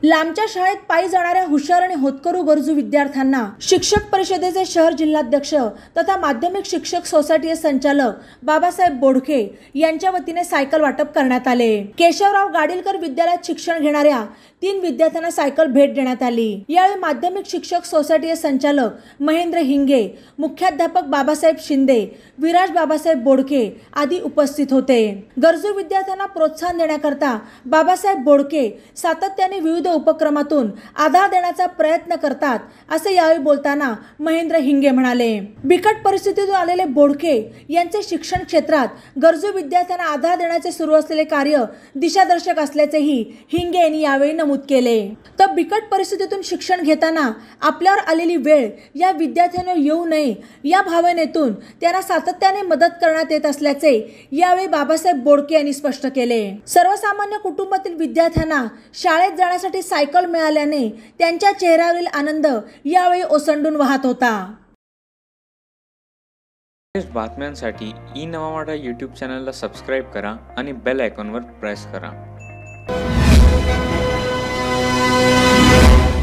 लांबच्या शाळेत पायी जाणाऱ्या हुशार आणि होतकरू गरजू विद्यार्थ्यांना शिक्षक परिषदेचे शहर जिल्हाध्यक्ष तथा माध्यमिक शिक्षक सोसायटीचे संचालक बाबासाहेब बोडके यांच्या वतीने सायकल वाटप करण्यात आले। केशवराव गाडीलकर विद्यालयात शिक्षण घेणाऱ्या 3 विद्यार्थ्यांना सायकल भेट देण्यात आली। यावेळी माध्यमिक शिक्षक सोसायटीचे संचालक महेंद्र हिंगे, मुख्याध्यापक बाबासाहेब शिंदे, विराज बाबासाहेब बोडके आदी उपस्थित होते। गरजू विद्यार्थ्यांना प्रोत्साहन देण्याकरता बाबासाहेब बोडके सातत्याने विविध उपक्रमातून आधार देण्याचा प्रयत्न करतात, असे यावेळी बोलताना महेंद्र हिंगे म्हणाले। बिकट परिस्थितीतून आलेले बोडके यांचे शिक्षण क्षेत्रात गरजू विद्यार्थ्यांना आधार देण्याचे सुरू असलेले कार्य दिशादर्शक असल्याचेही हिंगे यांनी यावेळी नमूद केले। तर बिकट परिस्थितीतून शिक्षण घेताना आपल्यावर आलेली वेळ या विद्यार्थ्यांना येऊ नये या भावनेतून त्यांना सातत्याने मदत करण्यात येत असल्याचे यावेळी बाबासाहेब बोडके यांनी स्पष्ट केले। सर्वसामान्य कुटुंबातील विद्यार्थ्यांना शाळेत जाण्यासाठी सायकल मिळाल्याने त्यांच्या चेहऱ्यावरील आनंद यावेळी ओसंडून वाहत होता। बातम्यांसाठी ई नवा मराठा यूट्यूब चॅनलला सबस्क्राइब करा आणि बेल आयकॉनवर प्रेस करा।